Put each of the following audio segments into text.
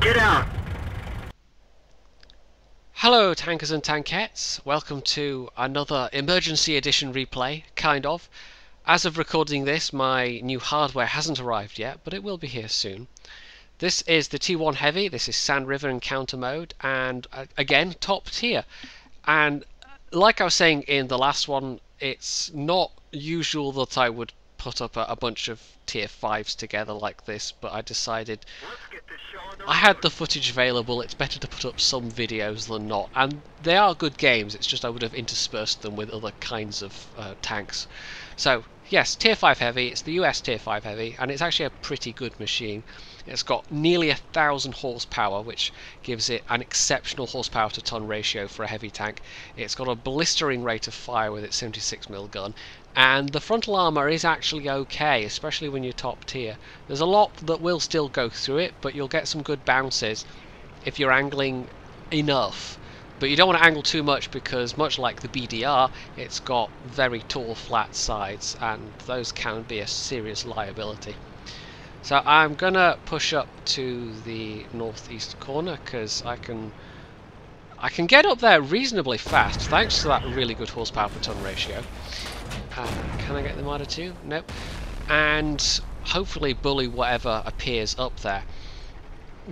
Get out! Hello tankers and tankettes, welcome to another emergency edition replay, kind of. As of recording this, my new hardware hasn't arrived yet, but it will be here soon. This is the T1 Heavy, this is Sand River Encounter mode, and again, top tier. And like I was saying in the last one, it's not usual that I would put up a bunch of tier 5s together like this, but I decided I had the footage available, it's better to put up some videos than not, and they are good games, it's just I would have interspersed them with other kinds of tanks. So yes, tier 5 heavy, it's the US tier 5 heavy, and it's actually a pretty good machine. It's got nearly 1,000 horsepower, which gives it an exceptional horsepower to ton ratio for a heavy tank. It's got a blistering rate of fire with its 76mm gun, and the frontal armour is actually okay, especially when you're top tier. There's a lot that will still go through it, but you'll get some good bounces if you're angling enough. But you don't want to angle too much because, much like the BDR, it's got very tall flat sides, and those can be a serious liability. So I'm gonna push up to the northeast corner because I can get up there reasonably fast thanks to that really good horsepower per ton ratio. Can I get the Marder 2? Nope. And hopefully bully whatever appears up there.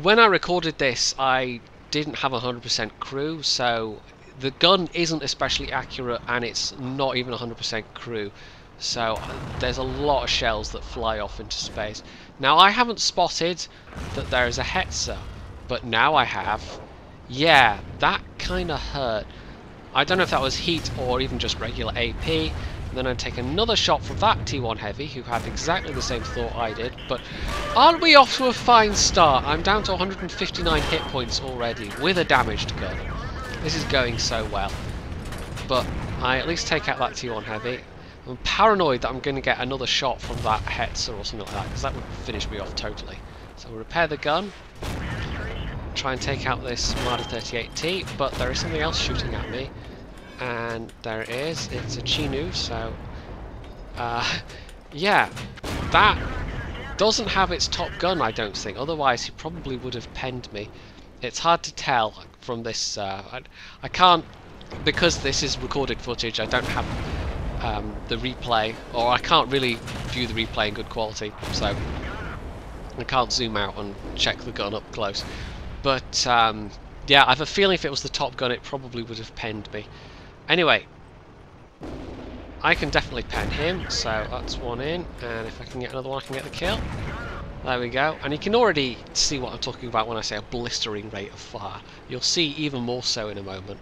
When I recorded this, I didn't have 100% crew, so the gun isn't especially accurate, and it's not even 100% crew. So there's a lot of shells that fly off into space. Now I haven't spotted that there is a Hetzer, but now I have. Yeah, that kind of hurt. I don't know if that was heat or even just regular AP. And then I take another shot from that T1 Heavy, who had exactly the same thought I did. But aren't we off to a fine start? I'm down to 159 hit points already with a damaged gun. This is going so well. But I at least take out that T1 Heavy. I'm paranoid that I'm going to get another shot from that Hetzer or something like that, because that would finish me off totally. So we'll repair the gun, try and take out this Marder 38T, but there is something else shooting at me, and there it is. It's a Chinu, so yeah, that doesn't have its top gun, I don't think, otherwise he probably would have penned me. It's hard to tell from this, I can't, because this is recorded footage, I don't have the replay, or I can't really view the replay in good quality, so I can't zoom out and check the gun up close. But yeah, I have a feeling if it was the top gun it probably would have penned me. Anyway, I can definitely pen him, so that's one in, and if I can get another one I can get the kill. There we go, and you can already see what I'm talking about when I say a blistering rate of fire. You'll see even more so in a moment.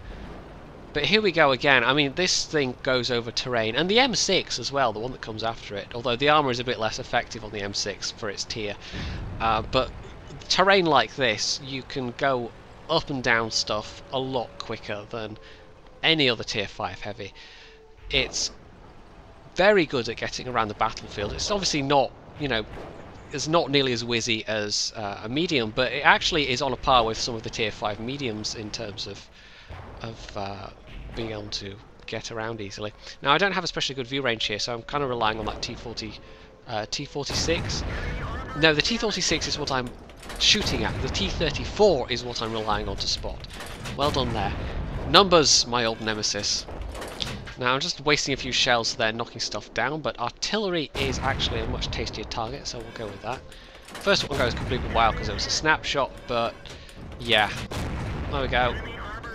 But here we go again. I mean, this thing goes over terrain, and the M6 as well, the one that comes after it, although the armour is a bit less effective on the M6 for its tier. But terrain like this, you can go up and down stuff a lot quicker than any other tier 5 heavy. It's very good at getting around the battlefield. It's obviously not, you know, it's not nearly as whizzy as a medium, but it actually is on a par with some of the tier 5 mediums in terms of being able to get around easily. Now I don't have especially good view range here, so I'm kind of relying on that T46. No, the T46 is what I'm shooting at. The T34 is what I'm relying on to spot. Well done there. Numbers, my old nemesis. Now I'm just wasting a few shells there, knocking stuff down, but artillery is actually a much tastier target, so we'll go with that. First one goes completely wild because it was a snapshot, but yeah. There we go.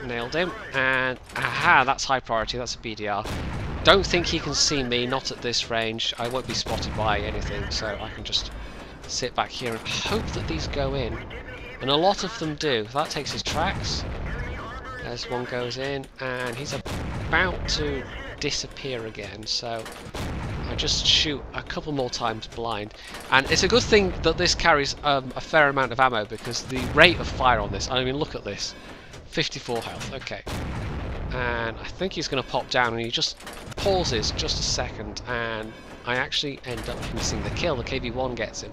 Nailed him, and aha, that's high priority, that's a BDR. Don't think he can see me, not at this range. I won't be spotted by anything, so I can just sit back here and hope that these go in. And a lot of them do. That takes his tracks. There's one goes in, and he's about to disappear again, so I just shoot a couple more times blind. And it's a good thing that this carries a fair amount of ammo, because the rate of fire on this, I mean, look at this. 54 health, okay. And I think he's going to pop down, and he just pauses just a second, and I actually end up missing the kill. The KV-1 gets him.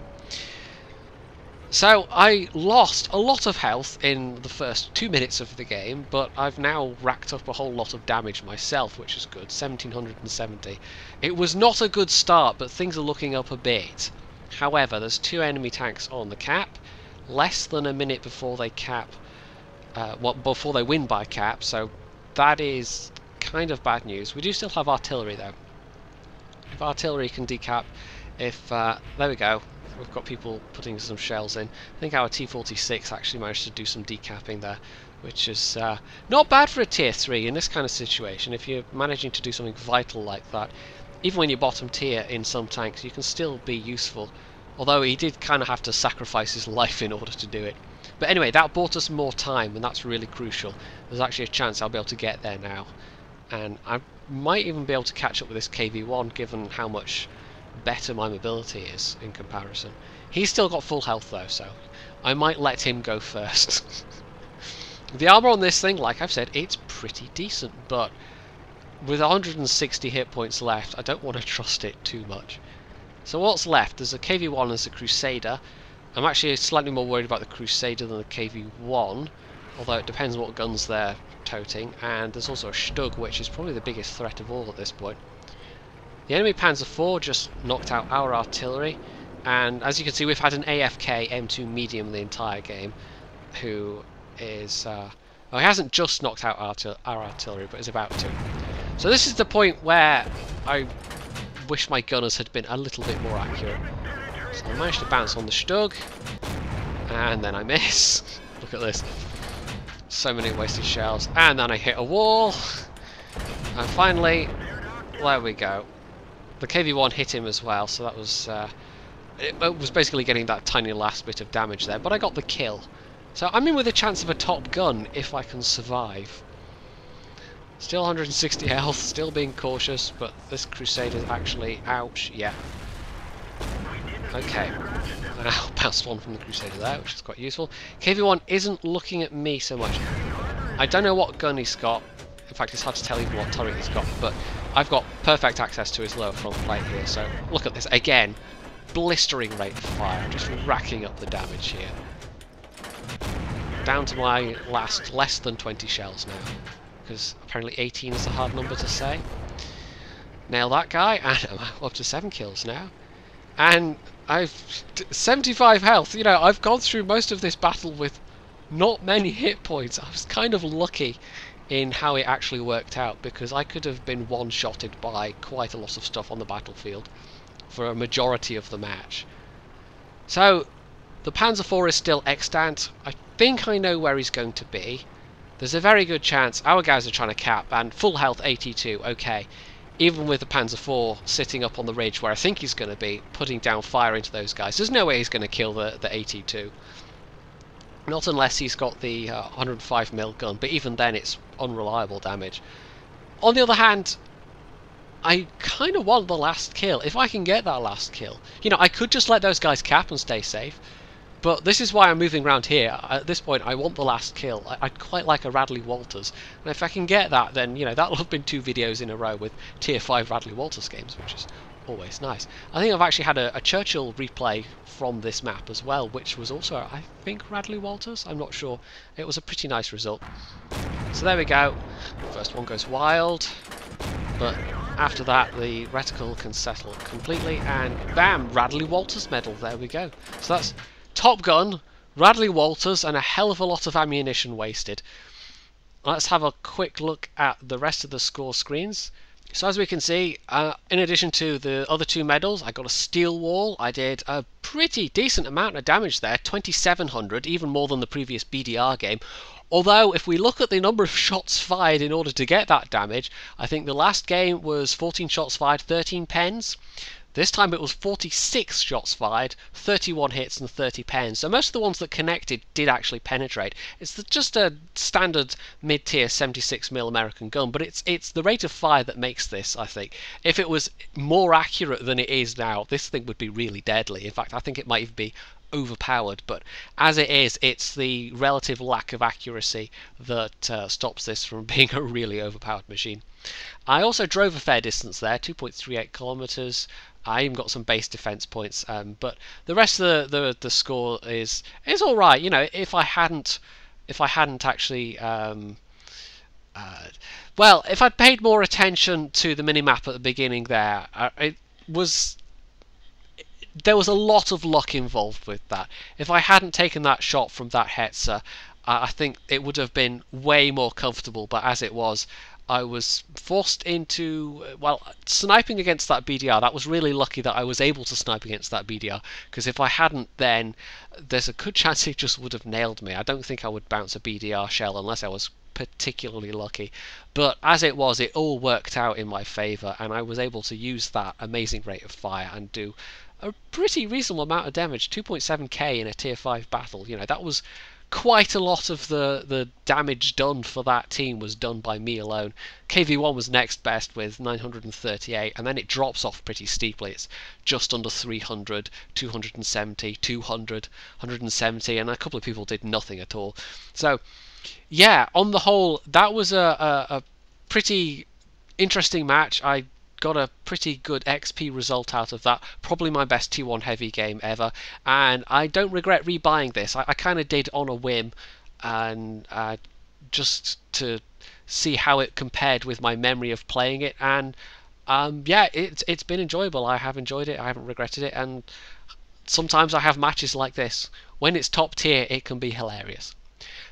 So I lost a lot of health in the first 2 minutes of the game, but I've now racked up a whole lot of damage myself, which is good, 1770. It was not a good start, but things are looking up a bit. However, there's 2 enemy tanks on the cap. less than a minute before they cap, before they win by cap, so that is kind of bad news. We do still have artillery though. If artillery can decap, there we go, we've got people putting some shells in. I think our T-46 actually managed to do some decapping there, which is not bad for a tier 3 in this kind of situation. If you're managing to do something vital like that, even when you're bottom tier in some tanks, you can still be useful. Although he did kind of have to sacrifice his life in order to do it. But anyway, that bought us more time, and that's really crucial. There's actually a chance I'll be able to get there now. And I might even be able to catch up with this KV-1, given how much better my mobility is in comparison. He's still got full health though, so I might let him go first. The armor on this thing, like I've said, it's pretty decent, but with 160 hit points left, I don't want to trust it too much. So what's left? There's a KV-1 and there's a Crusader. I'm actually slightly more worried about the Crusader than the KV-1, although it depends on what guns they're toting, and there's also a Stug, which is probably the biggest threat of all at this point. The enemy Panzer IV just knocked out our artillery, and as you can see, we've had an AFK M2 medium the entire game, who is well, he hasn't just knocked out our artillery, but is about to. So this is the point where I wish my gunners had been a little bit more accurate. So I managed to bounce on the Stug, and then I miss. Look at this. So many wasted shells, and then I hit a wall, and finally, there we go. The KV-1 hit him as well, so that was it was basically getting that tiny last bit of damage there, but I got the kill. So I'm in with a chance of a top gun if I can survive. Still 160 health, still being cautious, but this Crusader's actually, ouch, yeah. Okay, now bounced one from the Crusader there, which is quite useful. KV-1 isn't looking at me so much. I don't know what gun he's got. In fact, it's hard to tell even what turret he's got, but I've got perfect access to his lower front plate here, so look at this. Again, blistering rate of fire, just racking up the damage here. Down to my last less than 20 shells now, because apparently 18 is a hard number to say. Nail that guy, and I'm up to 7 kills now. And I've 75 health. You know, I've gone through most of this battle with not many hit points. I was kind of lucky in how it actually worked out, because I could have been one-shotted by quite a lot of stuff on the battlefield for a majority of the match. So the Panzer IV is still extant. I think I know where he's going to be. There's a very good chance our guys are trying to cap, and full health 82, okay. Even with the Panzer IV sitting up on the ridge where I think he's going to be, putting down fire into those guys, there's no way he's going to kill the 82. Not unless he's got the 105mm gun, but even then it's unreliable damage. On the other hand, I kind of want the last kill. If I can get that last kill, you know, I could just let those guys cap and stay safe. But this is why I'm moving around here. At this point, I want the last kill. I'd quite like a Radley Walters. And if I can get that, then, you know, that'll have been 2 videos in a row with Tier 5 Radley Walters games, which is always nice. I think I've actually had a Churchill replay from this map as well, which was also, I think, Radley Walters? I'm not sure. It was a pretty nice result. So there we go. First one goes wild. But after that, the reticle can settle completely. And bam! Radley Walters medal. There we go. So that's Top Gun, Radley Walters, and a hell of a lot of ammunition wasted. Let's have a quick look at the rest of the score screens. So as we can see, in addition to the other 2 medals, I got a steel wall. I did a pretty decent amount of damage there, 2700, even more than the previous BDR game. Although, if we look at the number of shots fired in order to get that damage, I think the last game was 14 shots fired, 13 pens. This time it was 46 shots fired, 31 hits and 30 pens. So most of the ones that connected did actually penetrate. It's just a standard mid-tier 76mm American gun, but it's the rate of fire that makes this, I think. If it was more accurate than it is now, this thing would be really deadly. In fact, I think it might even be overpowered, but as it is, it's the relative lack of accuracy that stops this from being a really overpowered machine. I also drove a fair distance there, 2.38 kilometers. I even got some base defense points, but the rest of the score is all right. You know, if I hadn't actually well, if I'd paid more attention to the minimap at the beginning there, it was there was a lot of luck involved with that. If I hadn't taken that shot from that Hetzer, I think it would have been way more comfortable, but as it was, I was forced into, well, sniping against that BDR. That was really lucky that I was able to snipe against that BDR, because if I hadn't, then there's a good chance it just would have nailed me. I don't think I would bounce a BDR shell unless I was particularly lucky. But as it was, it all worked out in my favour, and I was able to use that amazing rate of fire and do a pretty reasonable amount of damage. 2.7k in a tier 5 battle. You know, that was quite a lot of the damage done for that team was done by me alone. KV1 was next best with 938, and then it drops off pretty steeply. It's just under 300, 270, 200, 170, and a couple of people did nothing at all. So yeah, on the whole, that was a pretty interesting match. I got a pretty good XP result out of that. Probably my best T1 heavy game ever, and I don't regret rebuying this. I kind of did on a whim, and just to see how it compared with my memory of playing it, and yeah, it's been enjoyable. I have enjoyed it. I haven't regretted it, and sometimes I have matches like this. When it's top tier, it can be hilarious.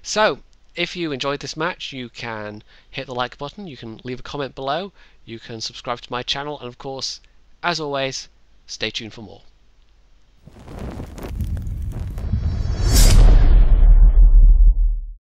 So, if you enjoyed this match, you can hit the like button, you can leave a comment below, you can subscribe to my channel, and of course, as always, stay tuned for more.